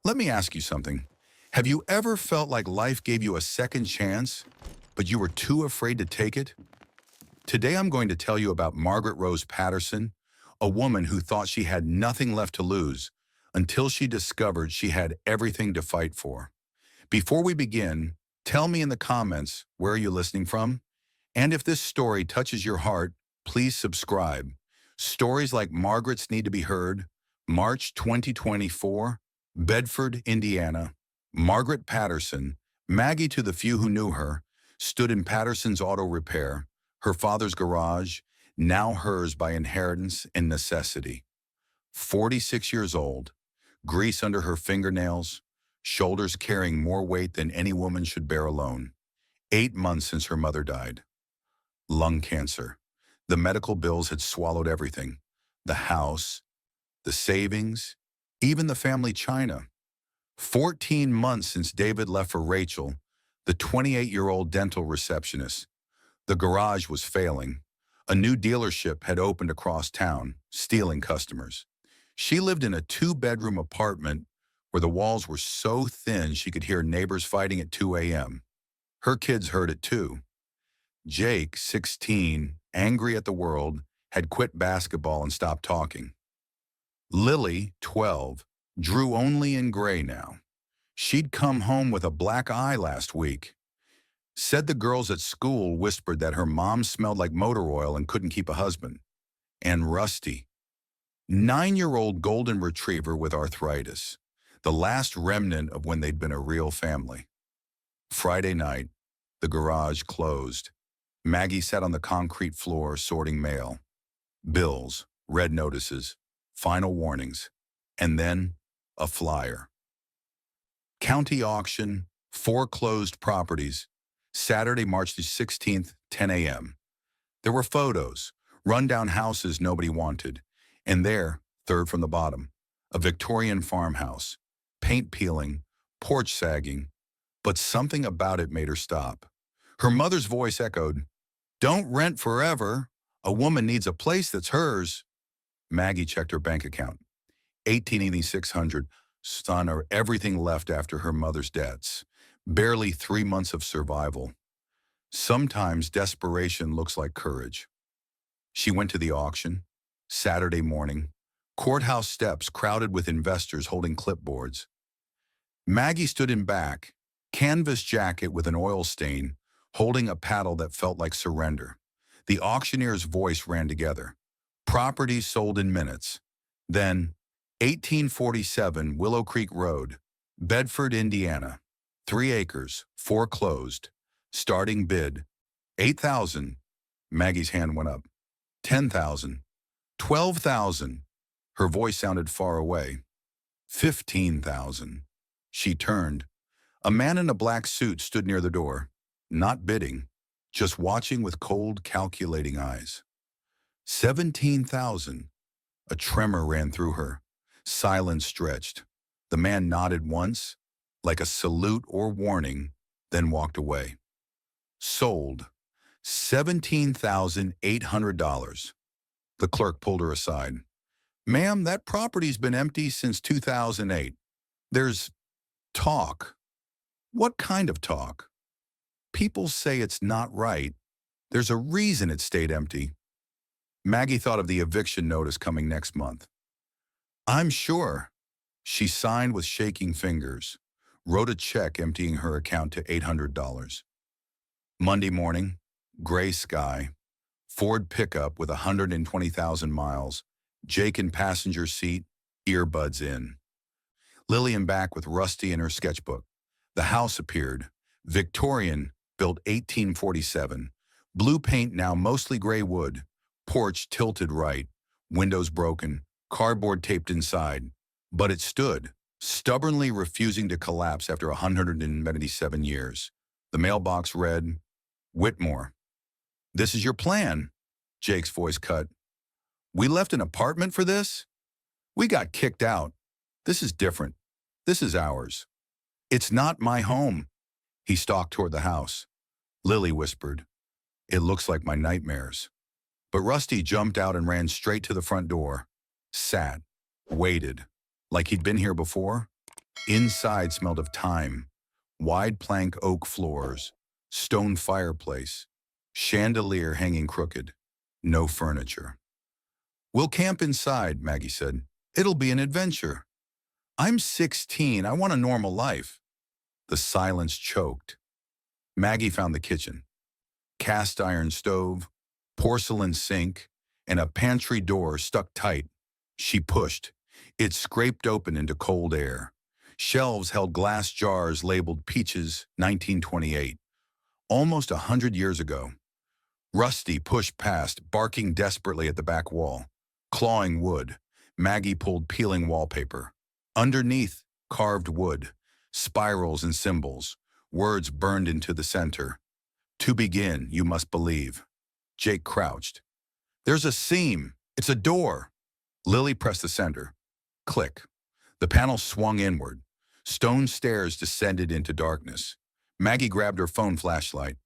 Let me ask you something. Have you ever felt like life gave you a second chance, but you were too afraid to take it? Today I'm going to tell you about Margaret Rose Patterson, a woman who thought she had nothing left to lose until she discovered she had everything to fight for. Before we begin, tell me in the comments where you're listening from, and if this story touches your heart, please subscribe. Stories like Margaret's need to be heard. March 2024, Bedford, Indiana. Margaret Patterson, Maggie to the few who knew her, stood in Patterson's auto repair, her father's garage, now hers by inheritance and necessity. 46 years old, grease under her fingernails, shoulders carrying more weight than any woman should bear alone. 8 months since her mother died. Lung cancer. The medical bills had swallowed everything. The house, the savings, even the family china. 14 months since David left for Rachel, the 28-year-old dental receptionist. The garage was failing. A new dealership had opened across town, stealing customers. She lived in a 2-bedroom apartment where the walls were so thin she could hear neighbors fighting at 2 a.m. Her kids heard it too. Jake, 16, angry at the world, had quit basketball and stopped talking. Lily, 12, drew only in gray now. She'd come home with a black eye last week. Said the girls at school whispered that her mom smelled like motor oil and couldn't keep a husband. And Rusty, 9-year-old golden retriever with arthritis, the last remnant of when they'd been a real family. Friday night, the garage closed. Maggie sat on the concrete floor sorting mail. Bills, red notices, final warnings, and then a flyer. County auction, foreclosed properties, Saturday, March the 16th, 10 a.m. There were photos, rundown houses nobody wanted, and there, third from the bottom, a Victorian farmhouse, paint peeling, porch sagging, but something about it made her stop. Her mother's voice echoed, "Don't rent forever. A woman needs a place that's hers." Maggie checked her bank account. 18,600, son, or everything left after her mother's debts. Barely 3 months of survival. Sometimes desperation looks like courage. She went to the auction. Saturday morning. Courthouse steps crowded with investors holding clipboards. Maggie stood in back, canvas jacket with an oil stain, holding a paddle that felt like surrender. The auctioneer's voice ran together. Properties sold in minutes. Then, 1847 Willow Creek Road, Bedford, Indiana. 3 acres, foreclosed. Starting bid, 8,000. Maggie's hand went up. 10,000. 12,000. Her voice sounded far away. 15,000. She turned. A man in a black suit stood near the door, not bidding, just watching with cold, calculating eyes. 17,000. A tremor ran through her. Silence stretched. The man nodded once, like a salute or warning, then walked away. Sold. $17,800. The clerk pulled her aside. "Ma'am, that property's been empty since 2008. There's talk." "What kind of talk?" "People say it's not right. There's a reason it stayed empty." Maggie thought of the eviction notice coming next month. "I'm sure." She signed with shaking fingers, wrote a check emptying her account to $800. Monday morning, gray sky, Ford pickup with 120,000 miles, Jake in passenger seat, earbuds in. Lillian back with Rusty in her sketchbook. The house appeared, Victorian, built 1847, blue paint now mostly gray wood, porch tilted right, windows broken, cardboard taped inside, but it stood, stubbornly refusing to collapse after 177 years. The mailbox read, "Whitmore." "This is your plan," Jake's voice cut. "We left an apartment for this? We got kicked out. This is different. This is ours." "It's not my home." He stalked toward the house. Lily whispered, "It looks like my nightmares." But Rusty jumped out and ran straight to the front door. Sat. Waited. Like he'd been here before. Inside smelled of thyme, wide plank oak floors, stone fireplace, chandelier hanging crooked, no furniture. "We'll camp inside," Maggie said. "It'll be an adventure." "I'm 16. I want a normal life." The silence choked. Maggie found the kitchen. Cast iron stove, porcelain sink, and a pantry door stuck tight. She pushed. It scraped open into cold air. Shelves held glass jars labeled Peaches 1928, almost 100 years ago. Rusty pushed past, barking desperately at the back wall. Clawing wood, Maggie pulled peeling wallpaper. Underneath, carved wood, spirals and symbols, words burned into the center. "To begin, you must believe." Jake crouched. "There's a seam. It's a door." Lily pressed the center. Click. The panel swung inward. Stone stairs descended into darkness. Maggie grabbed her phone flashlight.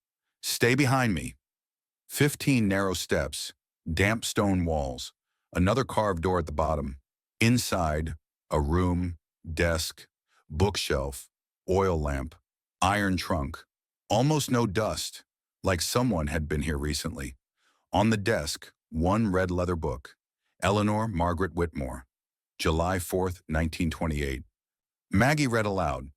"Stay behind me." 15 narrow steps, damp stone walls, another carved door at the bottom. Inside, a room, desk, bookshelf, oil lamp, iron trunk. Almost no dust, like someone had been here recently. On the desk, one red leather book. Eleanor Margaret Whitmore, July 4th, 1928. Maggie read aloud.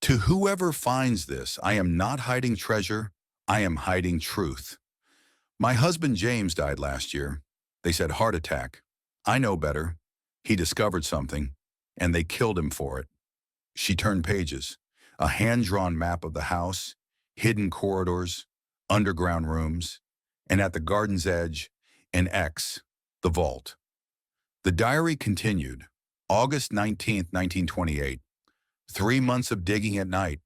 "To whoever finds this, I am not hiding treasure, I am hiding truth. My husband James died last year. They said heart attack. I know better. He discovered something, and they killed him for it." She turned pages. A hand-drawn map of the house, hidden corridors, underground rooms, and at the garden's edge, an X, the vault. The diary continued. August 19th, 1928. 3 months of digging at night.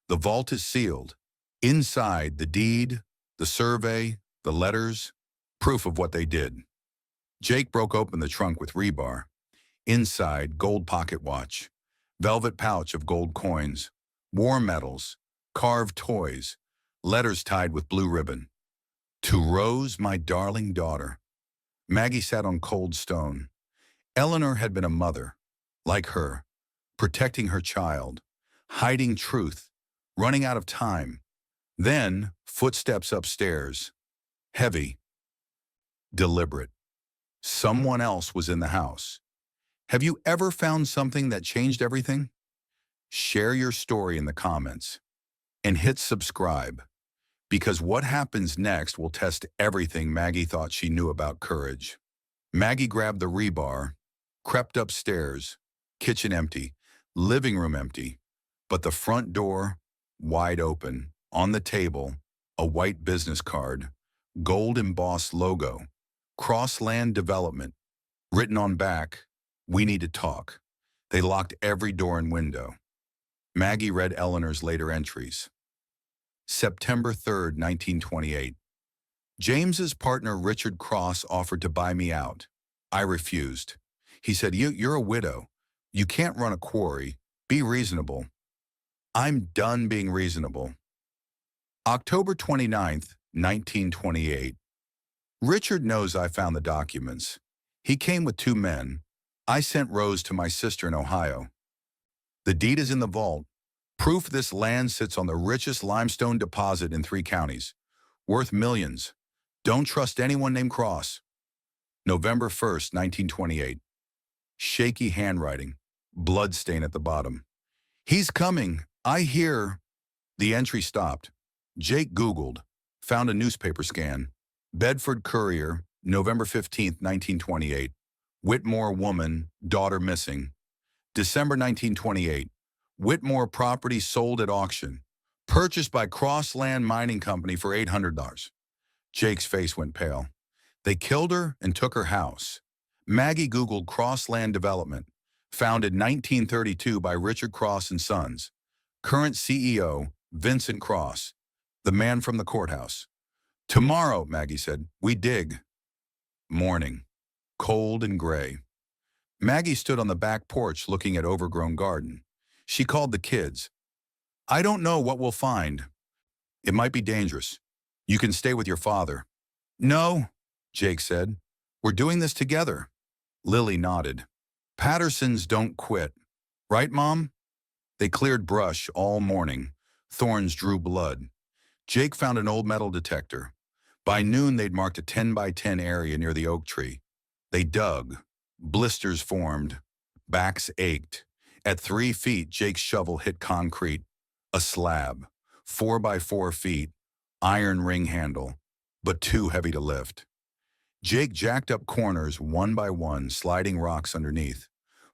The vault is sealed. Inside, the deed, the survey, the letters, proof of what they did. Jake broke open the trunk with rebar. Inside, gold pocket watch, velvet pouch of gold coins, war medals, carved toys, letters tied with blue ribbon. "To Rose, my darling daughter." Maggie sat on cold stone. Eleanor had been a mother, like her, protecting her child, hiding truth, running out of time. Then, footsteps upstairs. Heavy, deliberate. Someone else was in the house. Have you ever found something that changed everything? Share your story in the comments and hit subscribe, because what happens next will test everything Maggie thought she knew about courage. Maggie grabbed the rebar, crept upstairs, kitchen empty, living room empty, but the front door wide open. On the table, a white business card, gold embossed logo, Crossland Development. Written on back, "We need to talk." They locked every door and window. Maggie read Eleanor's later entries. September 3rd, 1928. James's partner Richard Cross offered to buy me out. I refused. He said, You're a widow. You can't run a quarry. Be reasonable." I'm done being reasonable. October 29th, 1928. Richard knows I found the documents. He came with 2 men. I sent Rose to my sister in Ohio. The deed is in the vault. Proof this land sits on the richest limestone deposit in 3 counties. Worth millions. Don't trust anyone named Cross. November 1st, 1928. Shaky handwriting. Blood stain at the bottom. "He's coming. I hear." The entry stopped. Jake Googled. Found a newspaper scan. Bedford Courier, November 15th, 1928. Whitmore woman, daughter missing. December 1928. Whitmore property sold at auction. Purchased by Crossland Mining Company for $800. Jake's face went pale. They killed her and took her house. Maggie Googled Crossland Development. Founded 1932 by Richard Cross and Sons. Current CEO, Vincent Cross, the man from the courthouse. "Tomorrow," Maggie said, "we dig." Morning. Cold and gray. Maggie stood on the back porch looking at overgrown garden. She called the kids. "I don't know what we'll find. It might be dangerous. You can stay with your father." "No," Jake said. "We're doing this together." Lily nodded. "Pattersons don't quit. Right, Mom?" They cleared brush all morning. Thorns drew blood. Jake found an old metal detector. By noon, they'd marked a 10 by 10 area near the oak tree. They dug. Blisters formed. Backs ached. At 3 feet, Jake's shovel hit concrete. A slab. 4 by 4 feet. Iron ring handle. But too heavy to lift. Jake jacked up corners one by one, sliding rocks underneath.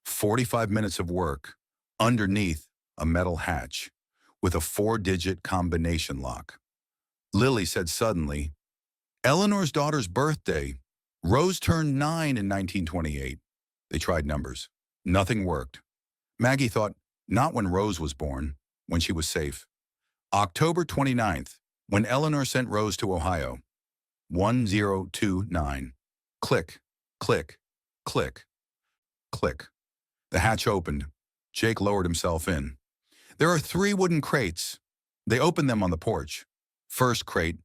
45 minutes of work. Underneath, a metal hatch with a 4-digit combination lock. Lily said suddenly, "Eleanor's daughter's birthday. Rose turned 9 in 1928. They tried numbers. Nothing worked. Maggie thought, not when Rose was born, when she was safe. October 29th, when Eleanor sent Rose to Ohio. 1029. Click, click, click, click. The hatch opened. Jake lowered himself in. There are 3 wooden crates. They opened them on the porch. First crate,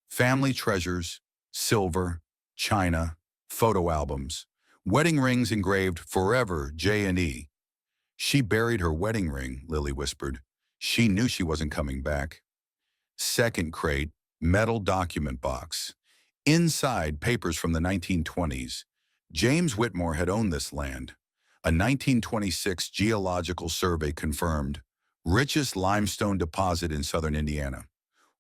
family treasures, silver, china, photo albums, wedding rings engraved forever J&E. She buried her wedding ring, Lily whispered. She knew she wasn't coming back. Second crate, metal document box. Inside, papers from the 1920s. James Whitmore had owned this land. A 1926 geological survey confirmed richest limestone deposit in southern Indiana,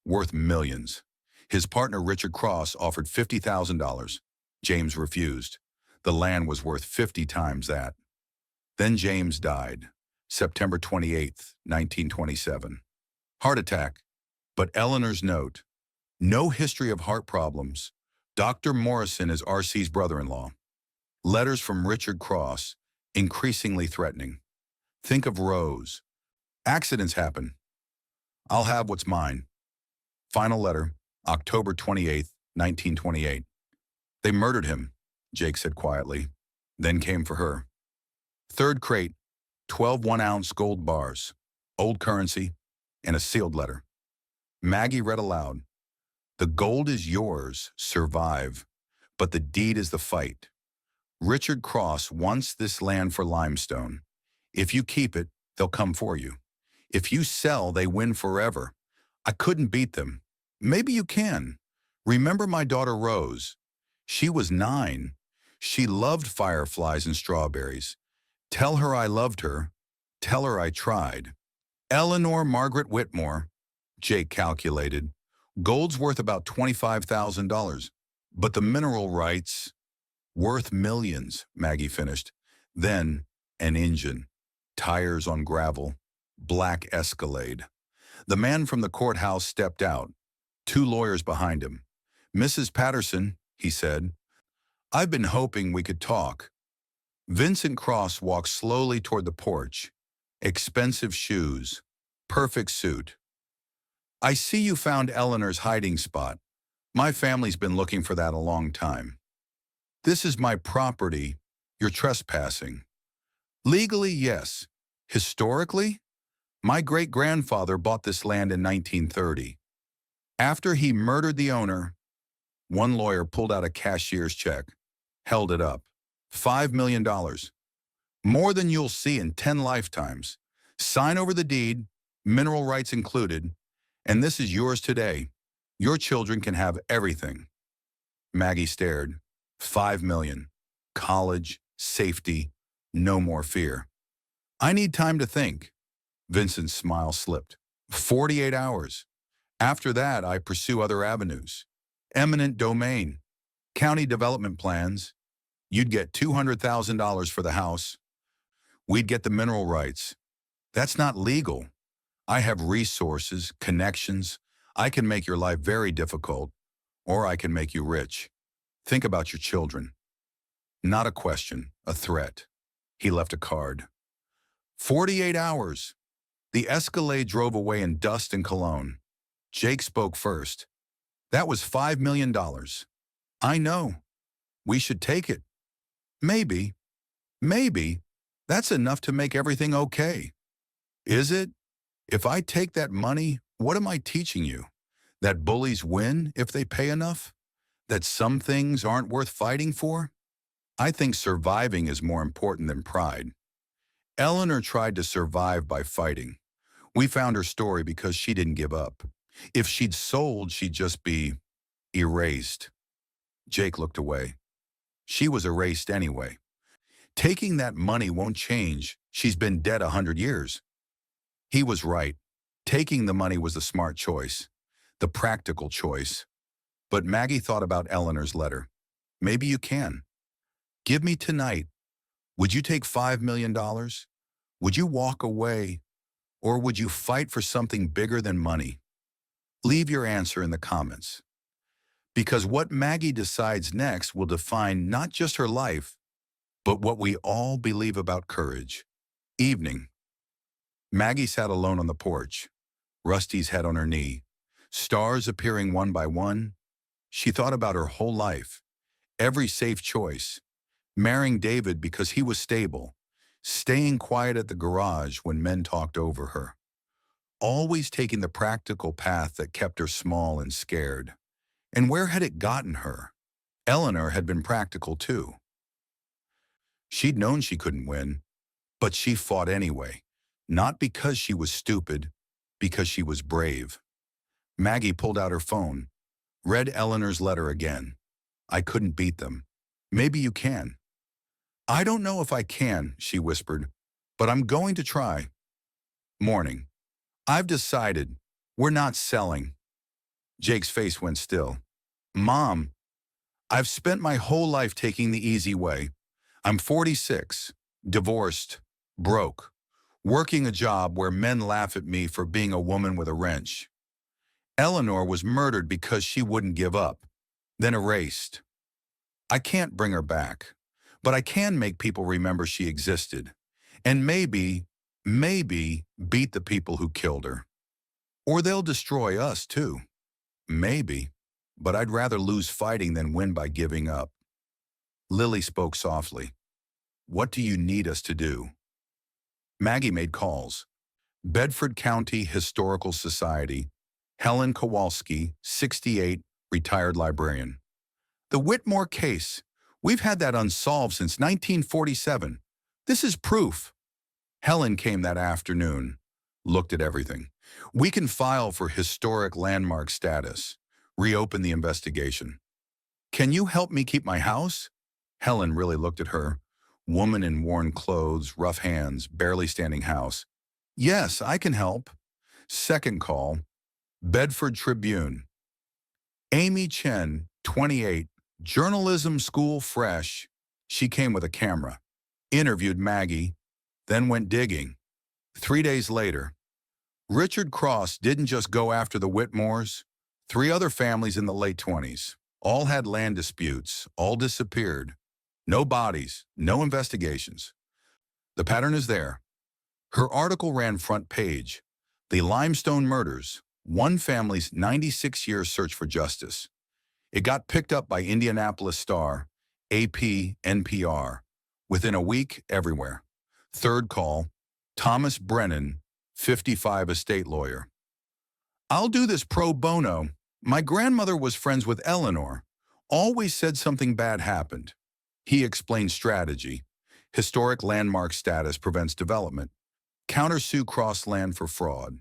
worth millions. His partner Richard Cross offered $50,000. James refused. The land was worth 50 times that. Then James died, September 28, 1927. Heart attack. But Eleanor's note, no history of heart problems. Dr. Morrison is R.C.'s brother-in-law. Letters from Richard Cross, increasingly threatening. Think of Rose. Accidents happen. I'll have what's mine. Final letter, October 28, 1928. They murdered him, Jake said quietly, then came for her. Third crate, 12 one-ounce gold bars, old currency, and a sealed letter. Maggie read aloud, "The gold is yours, survive, but the deed is the fight. Richard Cross wants this land for limestone. If you keep it, they'll come for you. If you sell, they win forever. I couldn't beat them. Maybe you can. Remember my daughter Rose. She was 9. She loved fireflies and strawberries. Tell her I loved her. Tell her I tried. Eleanor Margaret Whitmore," Jake calculated. "Gold's worth about $25,000. But the mineral rights, worth millions," Maggie finished. Then, an engine, tires on gravel, black Escalade. The man from the courthouse stepped out, 2 lawyers behind him. "Mrs. Patterson," he said, "I've been hoping we could talk." Vincent Cross walked slowly toward the porch. Expensive shoes, perfect suit. "I see you found Eleanor's hiding spot. My family's been looking for that a long time. This is my property. You're trespassing." "Legally, yes. Historically, my great-grandfather bought this land in 1930. After he murdered the owner," one lawyer pulled out a cashier's check, held it up. $5 million. More than you'll see in 10 lifetimes. Sign over the deed, mineral rights included, and this is yours today. Your children can have everything." Maggie stared. 5 million. College, safety, no more fear. "I need time to think." Vincent's smile slipped. 48 hours. After that, I pursue other avenues. Eminent domain. County development plans. You'd get $200,000 for the house. We'd get the mineral rights. That's not legal. I have resources, connections. I can make your life very difficult, or I can make you rich. Think about your children." Not a question, a threat. He left a card. 48 hours. The Escalade drove away in dust and cologne. Jake spoke first. "That was $5 million. I know. We should take it. Maybe. Maybe. That's enough to make everything okay." "Is it? If I take that money, what am I teaching you? That bullies win if they pay enough? That some things aren't worth fighting for? I think surviving is more important than pride. Eleanor tried to survive by fighting. We found her story because she didn't give up. If she'd sold, she'd just be erased. Jake looked away. She was erased anyway. Taking that money won't change. She's been dead 100 years. He was right. Taking the money was the smart choice, the practical choice. But Maggie thought about Eleanor's letter. Maybe you can. Give me tonight. Would you take $5 million? Would you walk away? Or would you fight for something bigger than money? Leave your answer in the comments. Because what Maggie decides next will define not just her life, but what we all believe about courage. Evening. Maggie sat alone on the porch, Rusty's head on her knee, stars appearing one by one. She thought about her whole life, every safe choice, marrying David because he was stable, staying quiet at the garage when men talked over her, always taking the practical path that kept her small and scared. And where had it gotten her? Eleanor had been practical too. She'd known she couldn't win, but she fought anyway, not because she was stupid, because she was brave. Maggie pulled out her phone, read Eleanor's letter again. I couldn't beat them. Maybe you can. I don't know if I can, she whispered, but I'm going to try. Morning. I've decided. We're not selling. Jake's face went still. Mom, I've spent my whole life taking the easy way. I'm 46, divorced, broke, working a job where men laugh at me for being a woman with a wrench. Eleanor was murdered because she wouldn't give up, then erased. I can't bring her back, but I can make people remember she existed, and maybe beat the people who killed her. Or they'll destroy us too. Maybe, but I'd rather lose fighting than win by giving up. Lily spoke softly. What do you need us to do? Maggie made calls. Bedford County Historical Society, Helen Kowalski, 68, retired librarian. The Whitmore case. We've had that unsolved since 1947. This is proof. Helen came that afternoon, looked at everything. We can file for historic landmark status, reopen the investigation. Can you help me keep my house? Helen really looked at her. Woman in worn clothes, rough hands, barely standing house. Yes, I can help. Second call. Bedford Tribune. Amy Chen, 28, journalism school fresh. She came with a camera, interviewed Maggie, then went digging. 3 days later, Richard Cross didn't just go after the Whitmores. 3 other families in the late 20s. All had land disputes, all disappeared. No bodies, no investigations. The pattern is there. Her article ran front page. The Limestone Murders, one family's 96-year search for justice. It got picked up by Indianapolis Star, AP, NPR. Within a week, everywhere. Third call, Thomas Brennan, 55, estate lawyer. I'll do this pro bono. My grandmother was friends with Eleanor. Always said something bad happened. He explained strategy. Historic landmark status prevents development. Countersue Cross land for fraud.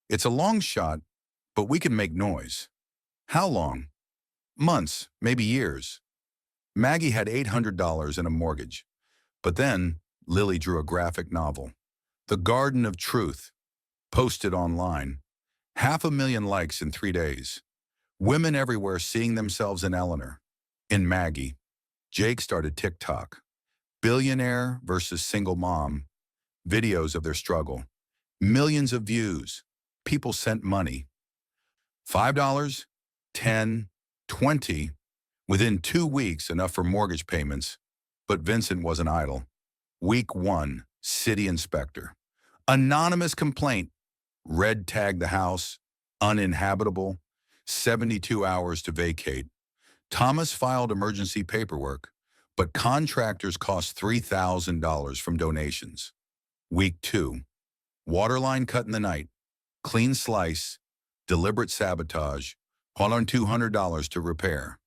It's a long shot, but we can make noise. How long? Months, maybe years. Maggie had $800 in a mortgage. But then, Lily drew a graphic novel. The Garden of Truth. Posted online. 500,000 likes in 3 days. Women everywhere seeing themselves in Eleanor. In Maggie. Jake started TikTok. Billionaire versus single mom. Videos of their struggle. Millions of views. People sent money. $5, $10, $20. Within 2 weeks, enough for mortgage payments. But Vincent wasn't idle. Week 1, city inspector. Anonymous complaint. Red tagged the house. Uninhabitable. 72 hours to vacate. Thomas filed emergency paperwork, but contractors cost $3,000 from donations. Week 2, waterline cut in the night, clean slice, deliberate sabotage, all on $200 to repair.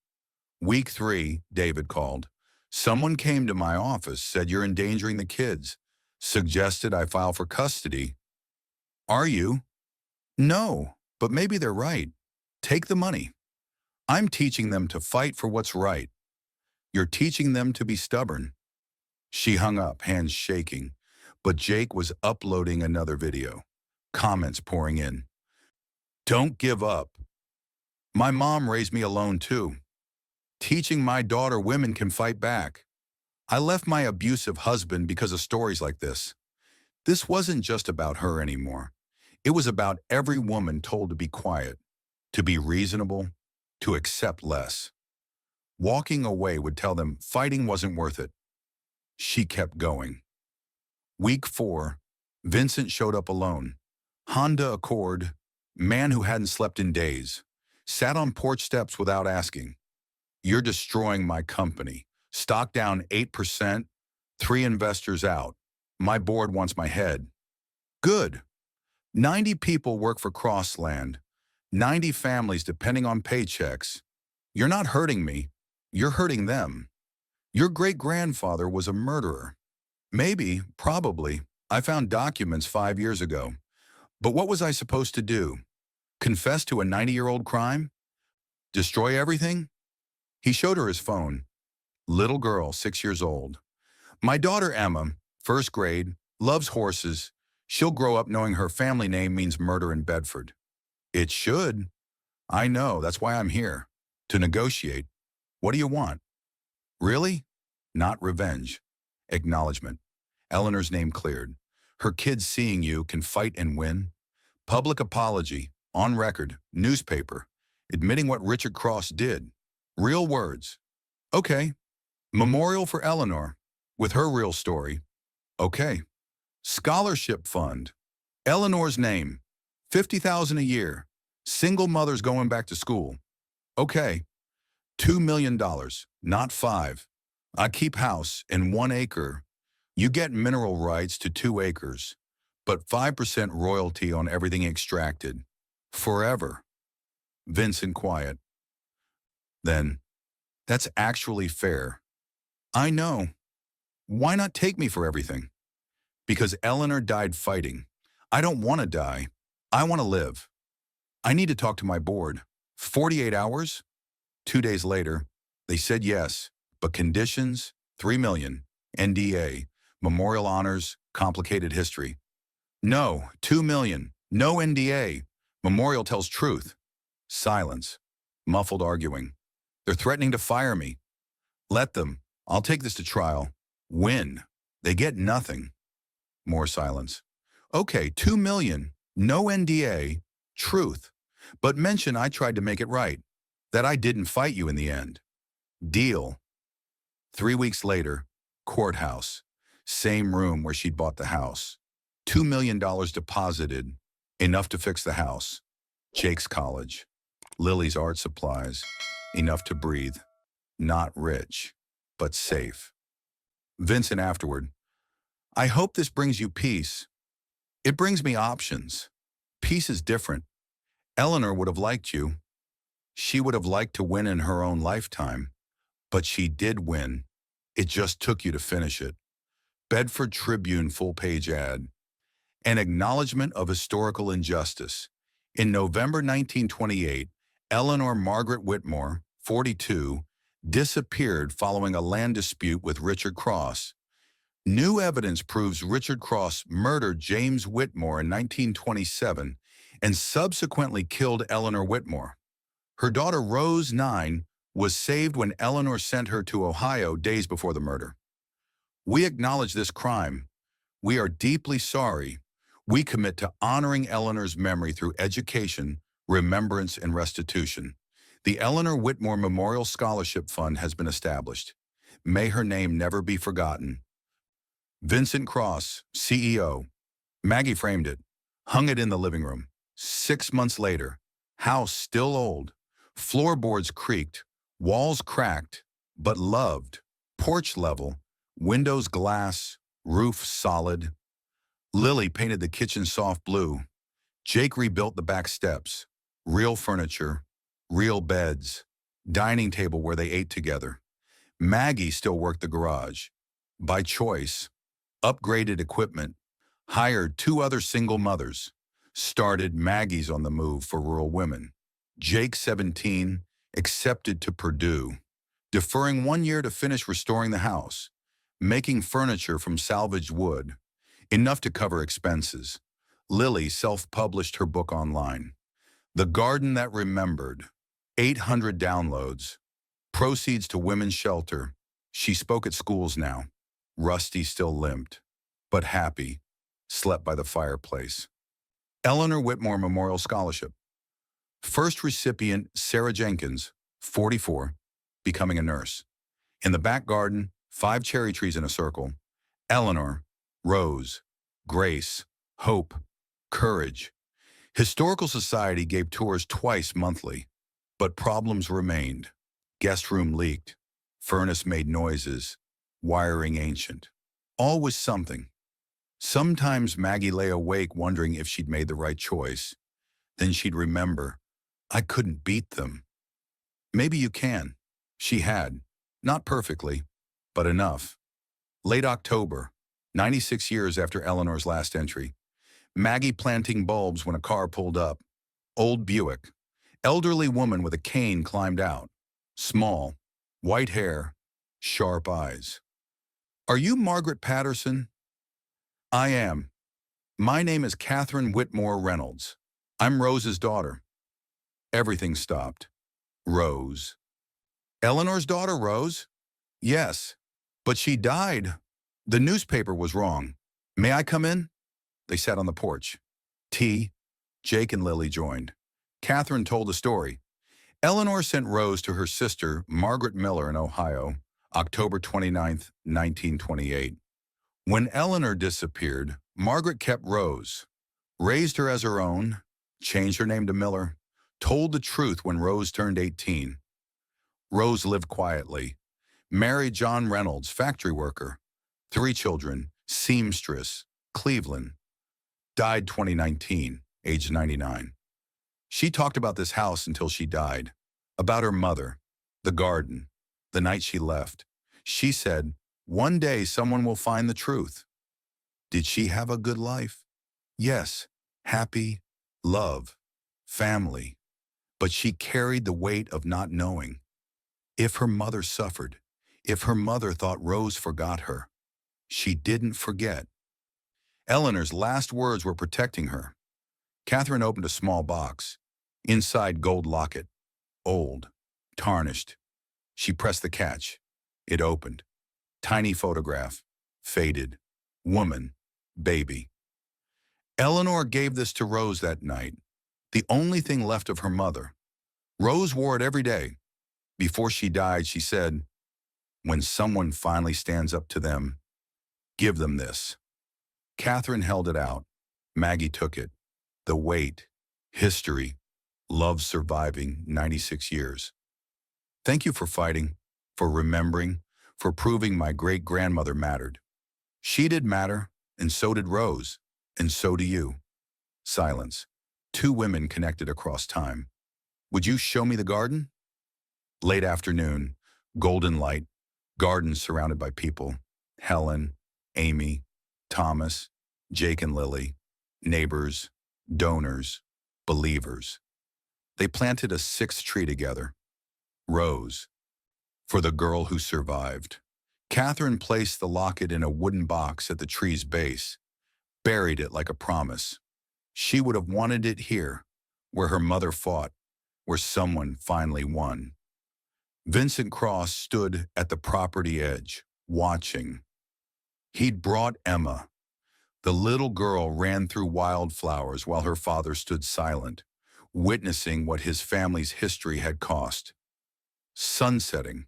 Week 3, David called. Someone came to my office, said you're endangering the kids. Suggested I file for custody. Are you? No, but maybe they're right. Take the money. I'm teaching them to fight for what's right. You're teaching them to be stubborn. She hung up, hands shaking, but Jake was uploading another video. Comments pouring in. Don't give up. My mom raised me alone too. Teaching my daughter women can fight back. I left my abusive husband because of stories like this. This wasn't just about her anymore. It was about every woman told to be quiet, to be reasonable, to accept less. Walking away would tell them fighting wasn't worth it. She kept going. Week 4, Vincent showed up alone. Honda Accord, man who hadn't slept in days, sat on porch steps without asking. You're destroying my company. Stock down 8%, 3 investors out. My board wants my head. Good. 90 people work for Crossland. 90 families depending on paychecks. You're not hurting me. You're hurting them. Your great-grandfather was a murderer. Maybe, probably. I found documents 5 years ago. But what was I supposed to do? Confess to a 90-year-old crime? Destroy everything? He showed her his phone. Little girl, 6 years old. My daughter Emma, first grade, loves horses. She'll grow up knowing her family name means murder in Bedford. It should. I know, that's why I'm here. To negotiate. What do you want? Really? Not revenge. Acknowledgement. Eleanor's name cleared. Her kids seeing you can fight and win. Public apology. On record. Newspaper. Admitting what Richard Cross did. Real words. Okay. Memorial for Eleanor. With her real story. Okay. Scholarship fund. Eleanor's name. $50,000 a year. Single mothers going back to school. Okay. $2 million, not 5. I keep house in 1 acre. You get mineral rights to 2 acres, but 5% royalty on everything extracted. Forever. Vincent quiet. Then, that's actually fair. I know. Why not take me for everything? Because Eleanor died fighting. I don't want to die. I want to live. I need to talk to my board. 48 hours? 2 days later, they said yes, but conditions, $3 million, NDA, memorial honors, complicated history. No, $2 million, no NDA, memorial tells truth. Silence, muffled arguing. They're threatening to fire me. Let them, I'll take this to trial. Win. They get nothing. More silence. Okay, $2 million, no NDA, truth. But mention I tried to make it right. That I didn't fight you in the end. Deal. 3 weeks later, courthouse. Same room where she'd bought the house. $2 million deposited, enough to fix the house. Jake's college. Lily's art supplies, enough to breathe. Not rich, but safe. Vincent afterward. I hope this brings you peace. It brings me options. Peace is different. Eleanor would have liked you. She would have liked to win in her own lifetime. But she did win. It just took you to finish it. Bedford Tribune full-page ad. An acknowledgement of historical injustice. In November 1928, Eleanor Margaret Whitmore, 42, disappeared following a land dispute with Richard Cross. New evidence proves Richard Cross murdered James Whitmore in 1927 and subsequently killed Eleanor Whitmore. Her daughter Rose, 9, was saved when Eleanor sent her to Ohio days before the murder. We acknowledge this crime. We are deeply sorry. We commit to honoring Eleanor's memory through education, remembrance, and restitution. The Eleanor Whitmore Memorial Scholarship Fund has been established. May her name never be forgotten. Vincent Cross, CEO. Maggie framed it, hung it in the living room. 6 months later, house still old. Floorboards creaked, walls cracked, but loved. Porch level, windows glass, roof solid. Lily painted the kitchen soft blue. Jake rebuilt the back steps. Real furniture, real beds, dining table where they ate together. Maggie still worked the garage. By choice. upgraded equipment, hired two other single mothers, started Maggie's on the Move for rural women. Jake, 17, accepted to Purdue, deferring 1 year to finish restoring the house, making furniture from salvaged wood, enough to cover expenses. Lily self-published her book online. The Garden That Remembered, 800 downloads, proceeds to women's shelter. She spoke at schools now. Rusty still limped, but happy, slept by the fireplace. Eleanor Whitmore Memorial Scholarship. First recipient, Sarah Jenkins, 44, becoming a nurse. In the back garden, 5 cherry trees in a circle. Eleanor, Rose, Grace, Hope, Courage. Historical Society gave tours twice monthly, but problems remained. Guest room leaked, furnace made noises, wiring ancient. All was something. Sometimes Maggie lay awake wondering if she'd made the right choice. Then she'd remember, I couldn't beat them. Maybe you can. She had. Not perfectly, but enough. Late October, 96 years after Eleanor's last entry. Maggie planting bulbs when a car pulled up. Old Buick. Elderly woman with a cane climbed out. Small, white hair, sharp eyes. Are you Margaret Patterson? I am. My name is Catherine Whitmore Reynolds. I'm Rose's daughter. Everything stopped. Rose. Eleanor's daughter, Rose? Yes, but she died. The newspaper was wrong. May I come in? They sat on the porch. Tea. Jake and Lily joined. Catherine told a story. Eleanor sent Rose to her sister, Margaret Miller, in Ohio, October 29, 1928. When Eleanor disappeared, Margaret kept Rose, raised her as her own, changed her name to Miller, told the truth when Rose turned 18. Rose lived quietly, married John Reynolds, factory worker, 3 children, seamstress, Cleveland. Died 2019, age 99. She talked about this house until she died, about her mother, the garden, the night she left. She said, one day someone will find the truth. Did she have a good life? Yes, happy, love, family. But she carried the weight of not knowing. If her mother suffered, if her mother thought Rose forgot her, she didn't forget. Eleanor's last words were protecting her. Catherine opened a small box. Inside, gold locket. Old. Tarnished. She pressed the catch. It opened. Tiny photograph. Faded. Woman. Baby. Eleanor gave this to Rose that night. The only thing left of her mother. Rose wore it every day. Before she died, she said, when someone finally stands up to them, give them this. Catherine held it out. Maggie took it. The weight, history, love surviving 96 years. Thank you for fighting, for remembering, for proving my great-grandmother mattered. She did matter, and so did Rose, and so do you. Silence. 2 women connected across time. Would you show me the garden? Late afternoon, golden light, garden surrounded by people. Helen, Amy, Thomas, Jake and Lily, neighbors, donors, believers. They planted a 6th tree together. Rose, for the girl who survived. Catherine placed the locket in a wooden box at the tree's base, buried it like a promise. She would have wanted it here, where her mother fought, where someone finally won. Vincent Cross stood at the property edge, watching. He'd brought Emma. The little girl ran through wildflowers while her father stood silent, witnessing what his family's history had cost. Sunsetting.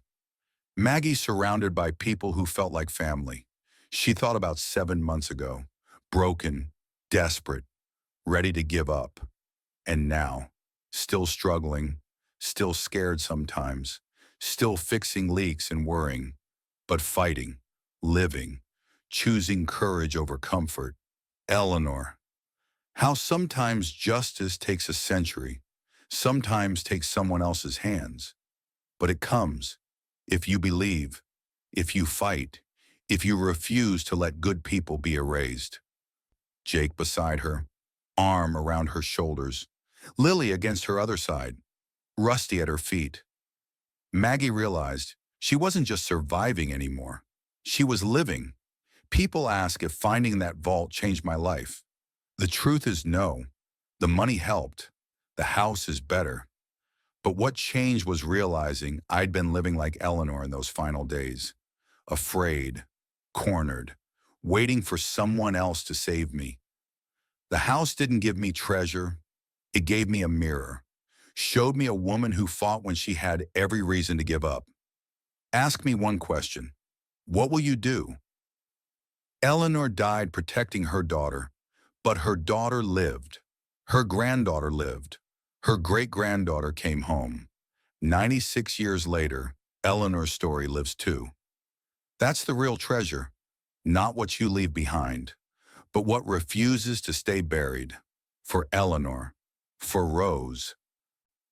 Maggie surrounded by people who felt like family. She thought about 7 months ago, broken, desperate, ready to give up. And now, still struggling, still scared sometimes, still fixing leaks and worrying, but fighting, living, choosing courage over comfort. Eleanor. How sometimes justice takes a century, sometimes takes someone else's hands. But it comes, if you believe, if you fight, if you refuse to let good people be erased. Jake beside her, arm around her shoulders. Lily against her other side, Rusty at her feet. Maggie realized she wasn't just surviving anymore. She was living. People ask if finding that vault changed my life. The truth is no. The money helped. The house is better. But what changed was realizing I'd been living like Eleanor in those final days. Afraid, cornered, waiting for someone else to save me. The house didn't give me treasure. It gave me a mirror. Showed me a woman who fought when she had every reason to give up. Ask me one question. What will you do? Eleanor died protecting her daughter, but her daughter lived. Her granddaughter lived. Her great-granddaughter came home. 96 years later, Eleanor's story lives too. That's the real treasure, not what you leave behind, but what refuses to stay buried. For Eleanor, for Rose,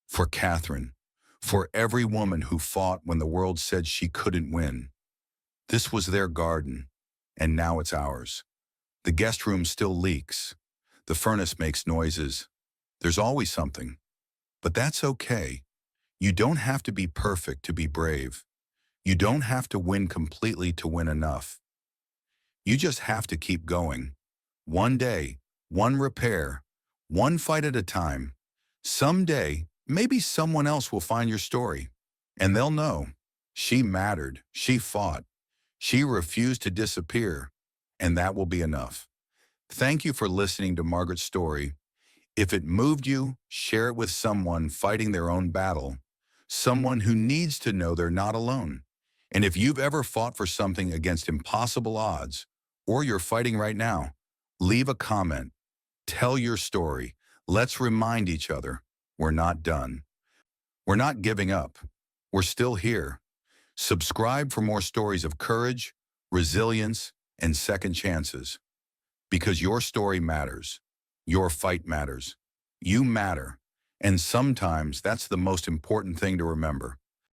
for Catherine, for every woman who fought when the world said she couldn't win. This was their garden, and now it's ours. The guest room still leaks. The furnace makes noises. There's always something. But that's okay. You don't have to be perfect to be brave. You don't have to win completely to win enough. You just have to keep going. One day, one repair, one fight at a time. Someday, maybe someone else will find your story, and they'll know. She mattered. She fought. She refused to disappear, and that will be enough. Thank you for listening to Margaret's story. If it moved you, share it with someone fighting their own battle, someone who needs to know they're not alone. And if you've ever fought for something against impossible odds, or you're fighting right now, leave a comment. Tell your story. Let's remind each other we're not done. We're not giving up. We're still here. Subscribe for more stories of courage, resilience, and second chances. Because your story matters. Your fight matters. You matter. And sometimes that's the most important thing to remember.